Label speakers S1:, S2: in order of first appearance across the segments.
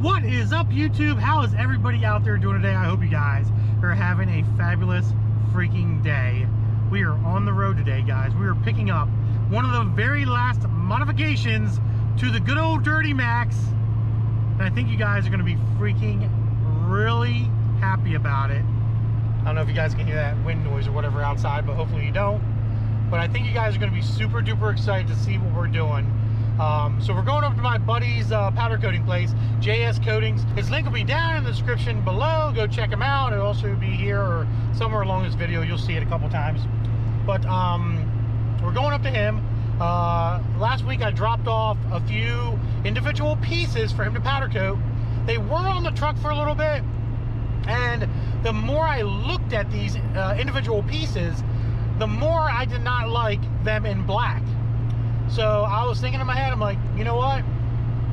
S1: What is up, YouTube? How is everybody out there doing today? I hope you guys are having a fabulous freaking day. We are on the road today, guys. We are picking up one of the very last modifications to the good old Dirty Max. And I think you guys are going to be freaking really happy about it. I don't know if you guys can hear that wind noise or whatever outside, but hopefully you don't. But I think you guys are going to be super duper excited to see what we're doing. So we're going up to my buddy's powder coating place, JS Coatings. His link will be down in the description below. Go check him out. It'll also be here or somewhere along this video. You'll see it a couple times. But we're going up to him. Last week I dropped off a few individual pieces for him to powder coat. They were on the truck for a little bit, and the more I looked at these individual pieces, the more I did not like them in black. So I was thinking in my head, I'm like, you know what?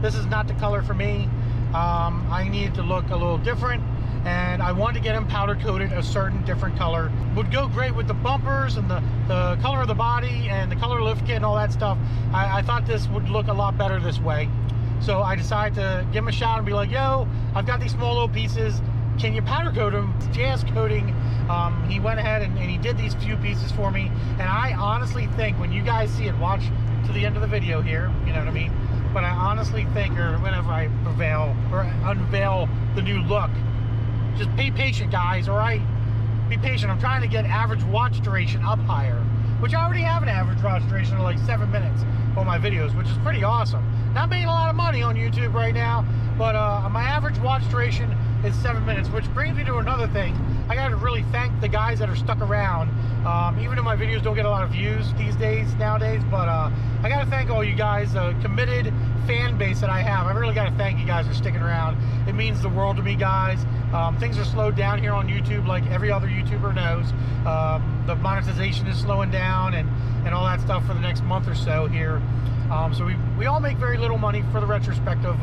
S1: This is not the color for me. I needed to look a little different, and I wanted to get them powder coated a certain different color. Would go great with the bumpers and the color of the body and the color lift kit and all that stuff. I thought this would look a lot better this way. So I decided to give him a shout and be like, yo, I've got these small little pieces. Can you powder coat them? JS Coating. He went ahead and he did these few pieces for me. And I honestly think when you guys see it, watch to the end of the video here, you know what I mean? But I honestly think, or whenever I unveil the new look, just be patient, guys, all right? Be patient. I'm trying to get average watch duration up higher, which I already have an average watch duration of like 7 minutes on my videos, which is pretty awesome. Not making a lot of money on YouTube right now, but my average watch duration is 7 minutes, which brings me to another thing. I got to really thank the guys that are stuck around. Even though my videos don't get a lot of views these days, nowadays, but I got to thank all you guys, the committed fan base that I have. I really got to thank you guys for sticking around. It means the world to me, guys. Things are slowed down here on YouTube, like every other YouTuber knows. The monetization is slowing down and all that stuff for the next month or so here. So we all make very little money for the retrospect of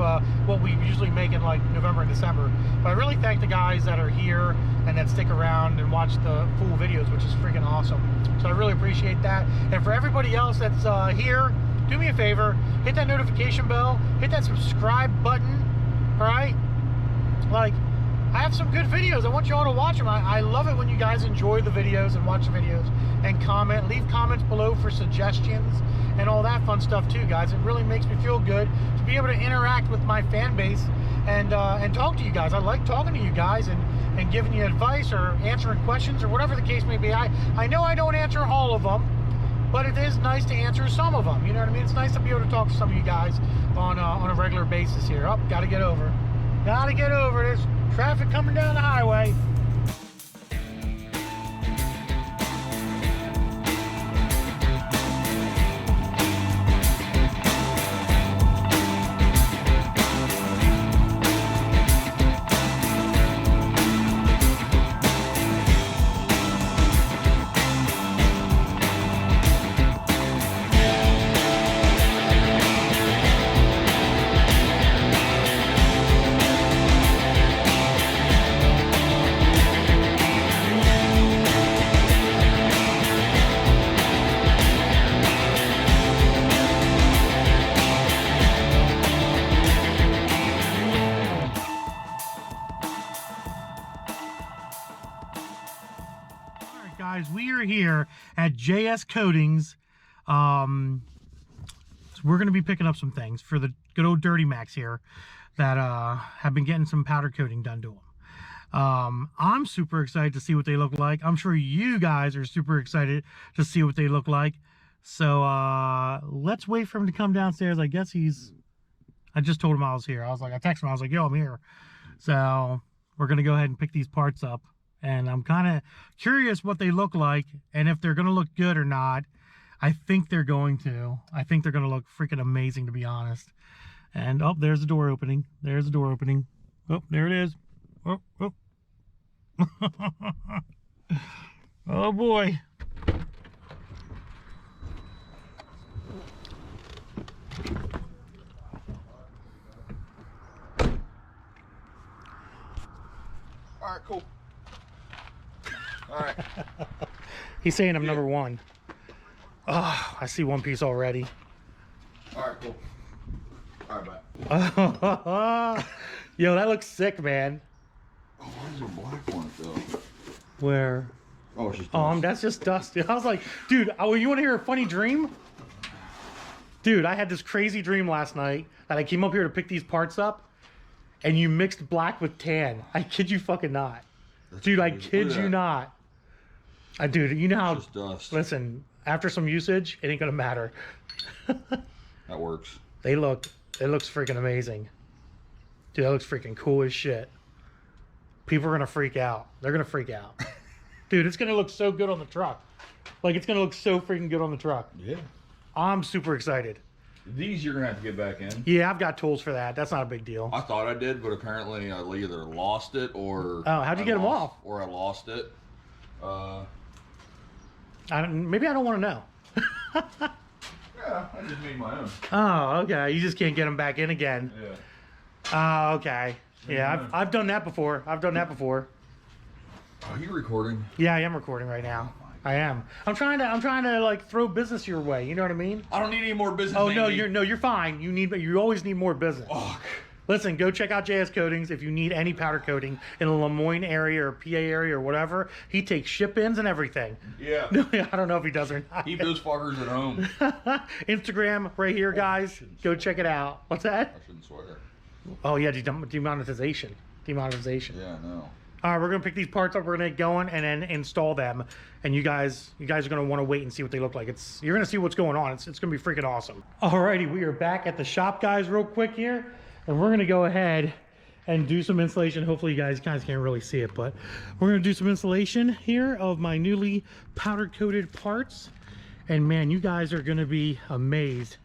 S1: what we usually make in like November and December. But I really thank the guys that are here and that stick around and watch the full videos, which is freaking awesome. So I really appreciate that. And for everybody else that's here, do me a favor, hit that notification bell, hit that subscribe button, all right? Like, I have some good videos. I want you all to watch them. I love it when you guys enjoy the videos and watch the videos and comment. Leave comments below for suggestions and all that fun stuff too, guys. It really makes me feel good to be able to interact with my fan base and talk to you guys. I like talking to you guys and giving you advice or answering questions or whatever the case may be. I know I don't answer all of them, but it is nice to answer some of them. You know what I mean? It's nice to be able to talk to some of you guys on a regular basis here. Oh, gotta get over. Gotta get over this. Traffic coming down the highway. Guys, we are here at JS Coatings. So we're going to be picking up some things for the good old Dirty Max here that have been getting some powder coating done to them. I'm super excited to see what they look like. I'm sure you guys are super excited to see what they look like. So let's wait for him to come downstairs. I guess I just told him I was here. I texted him, I was like, yo, I'm here. So we're going to go ahead and pick these parts up. And I'm kind of curious what they look like and if they're going to look good or not. I think they're going to. I think they're going to look freaking amazing, to be honest. And, oh, there's the door opening. There's the door opening. Oh, there it is. Oh, oh. Oh, boy.
S2: All right, cool. All right.
S1: He's saying I'm number one. Oh, I see one piece already.
S2: All right, cool. All right, bye.
S1: Yo, that looks sick, man.
S2: Oh, why is there black on it though?
S1: Where?
S2: Oh, it's just dust.
S1: That's just dust. I was like, dude, oh, you want to hear a funny dream? Dude, I had this crazy dream last night that I came up here to pick these parts up, and you mixed black with tan. I kid you fucking not.
S2: That's
S1: dude,
S2: crazy.
S1: I kid you not. Dude, you know how...
S2: It's just dust.
S1: Listen, after some usage, it ain't gonna matter.
S2: That works.
S1: It looks freaking amazing. Dude, that looks freaking cool as shit. People are gonna freak out. They're gonna freak out. Dude, it's gonna look so good on the truck. Like, it's gonna look so freaking good on the truck.
S2: Yeah.
S1: I'm super excited.
S2: These you're gonna have to get back in.
S1: Yeah, I've got tools for that. That's not a big deal.
S2: I thought I did, but apparently I either lost it or...
S1: Oh, how'd you get them off?
S2: Or I lost it.
S1: Maybe I don't want to know.
S2: Yeah, I just made my own.
S1: Oh, okay. You just can't get them back in again.
S2: Yeah.
S1: Oh, okay. Yeah, I've done that before. I've done that before.
S2: Are you recording?
S1: Yeah, I am recording right now. I am. I'm trying to like throw business your way. You know what I mean?
S2: I don't need any more business.
S1: Oh no, you're fine. You always need more business.
S2: Oh.
S1: Listen, go check out JS Coatings if you need any powder coating in the Lemoyne area or PA area or whatever. He takes ship-ins and everything.
S2: Yeah.
S1: I don't know if he does or not.
S2: Keep those fuckers at home.
S1: Instagram right here, guys. Go check it out. What's that?
S2: I shouldn't swear.
S1: Oh yeah, demonetization. Demonetization.
S2: Yeah, no.
S1: All right, we're gonna pick these parts up. We're gonna get going and then install them. And you guys are gonna want to wait and see what they look like. You're gonna see what's going on. It's gonna be freaking awesome. Alrighty, we are back at the shop, guys, real quick here, and we're gonna go ahead and do some installation. Hopefully, you guys can't really see it, but we're gonna do some installation here of my newly powder coated parts. And man, you guys are gonna be amazed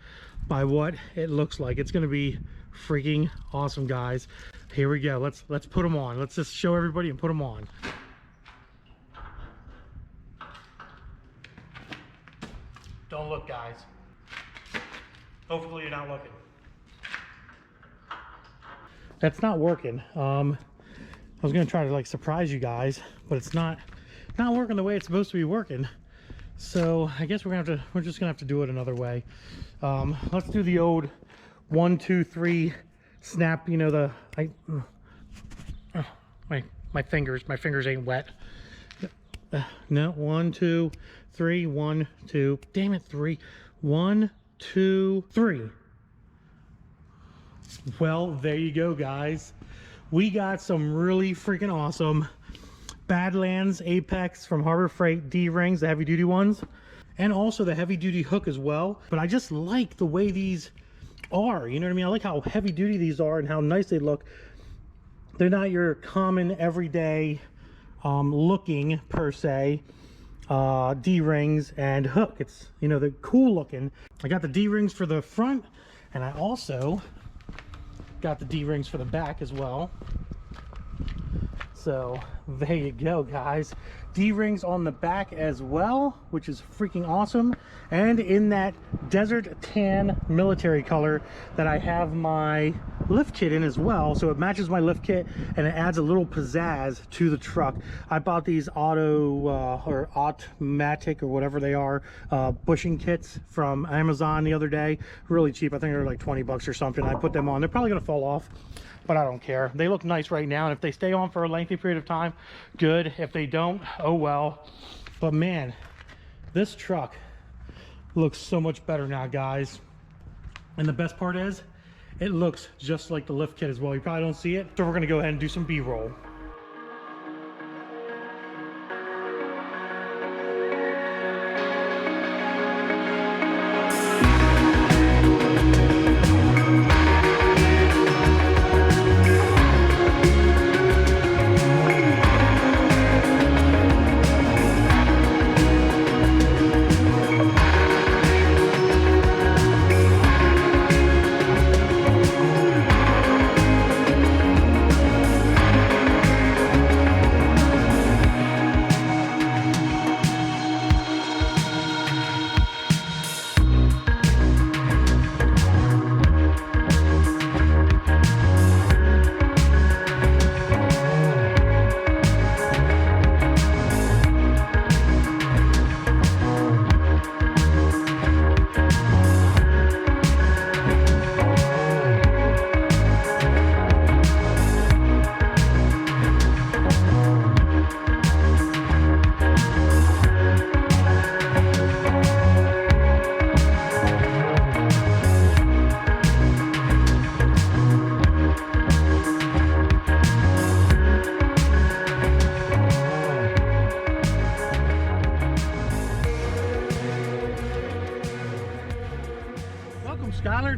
S1: by what it looks like. It's gonna be freaking awesome, guys. Here we go. Let's put them on. Let's just show everybody and put them on. Don't look, guys. Hopefully you're not looking. That's not working. I was gonna try to like surprise you guys, but it's not working the way it's supposed to be working. So I guess we're just gonna have to do it another way. Let's do the old 1, 2, 3 snap. You know, my fingers ain't wet. No, 1, 2, 3, 1, 2. Damn it, 3. 1, 2, 3. Well, there you go, guys. We got some really freaking awesome Badlands Apex from Harbor Freight D-rings, the heavy duty ones, and also the heavy duty hook as well. But I just like the way these are, you know what I mean? I like how heavy duty these are and how nice they look. They're not your common everyday looking per se D-rings and hook. It's, you know, they're cool looking. I got the D-rings for the front, and I also got the D-rings for the back as well. So there you go, guys. D-rings on the back as well, which is freaking awesome. And in that desert tan military color that I have my lift kit in as well. So it matches my lift kit and it adds a little pizzazz to the truck. I bought these or automatic or whatever they are, bushing kits from Amazon the other day. Really cheap. I think they're like 20 bucks or something. I put them on. They're probably gonna fall off, but I don't care. They look nice right now, and if they stay on for a lengthy period of time, good. If they don't, oh well. But man, this truck looks so much better now, guys. And the best part is, it looks just like the lift kit as well. You probably don't see it, so we're gonna go ahead and do some B-roll.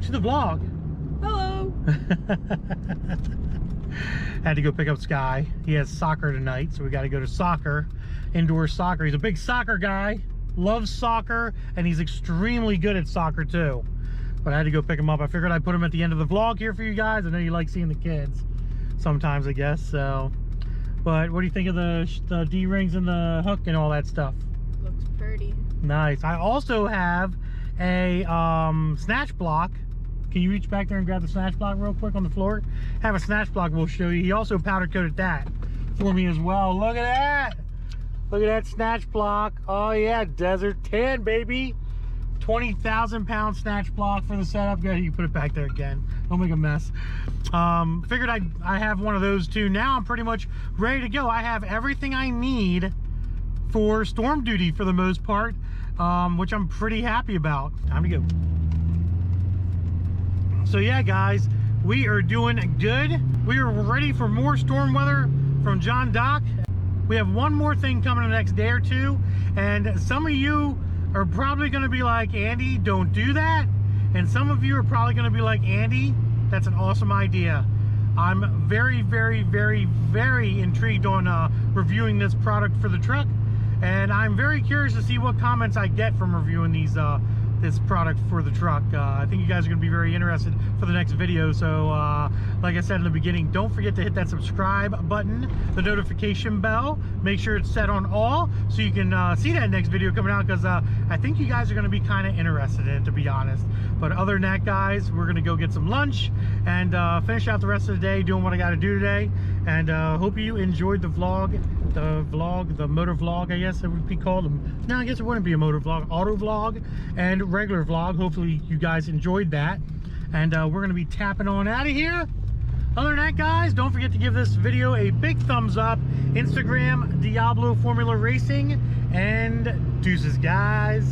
S1: to the vlog.
S3: Hello.
S1: Had to go pick up Sky. He has soccer tonight, so we got to go to soccer, indoor soccer. He's a big soccer guy, loves soccer, and he's extremely good at soccer too. But I had to go pick him up. I figured I'd put him at the end of the vlog here for you guys. I know you like seeing the kids sometimes, I guess. So, but what do you think of the D-rings and the hook and all that stuff?
S3: Looks pretty.
S1: Nice. I also have a snatch block. Can you reach back there and grab the snatch block real quick on the floor? Have a snatch block we'll show you. He also powder coated that for me as well. Look at that. Look at that snatch block. Oh yeah, Desert 10, baby. 20,000 pound snatch block for the setup. Good, you put it back there again. Don't make a mess. Figured I have one of those too. Now I'm pretty much ready to go. I have everything I need for storm duty for the most part, which I'm pretty happy about. Time to go. So yeah, guys, we are doing good. We are ready for more storm weather from John Doc. We have one more thing coming in the next day or two, and some of you are probably going to be like, Andy, don't do that. And some of you are probably going to be like, Andy, that's an awesome idea. I'm very, very, very, very intrigued on reviewing this product for the truck, and I'm very curious to see what comments I get from reviewing these this product for the truck. I think you guys are going to be very interested for the next video. So like I said in the beginning, don't forget to hit that subscribe button, the notification bell, make sure it's set on all so you can see that next video coming out, because I think you guys are going to be kind of interested in it, to be honest. But other than that, guys, we're going to go get some lunch and finish out the rest of the day doing what I got to do today. And hope you enjoyed the vlog, the motor vlog, I guess it would be called. No, I guess it wouldn't be a motor vlog, auto vlog and regular vlog. Hopefully you guys enjoyed that. And we're going to be tapping on out of here. Other than that, guys, don't forget to give this video a big thumbs up. Instagram, Diablo Formula Racing, and deuces, guys.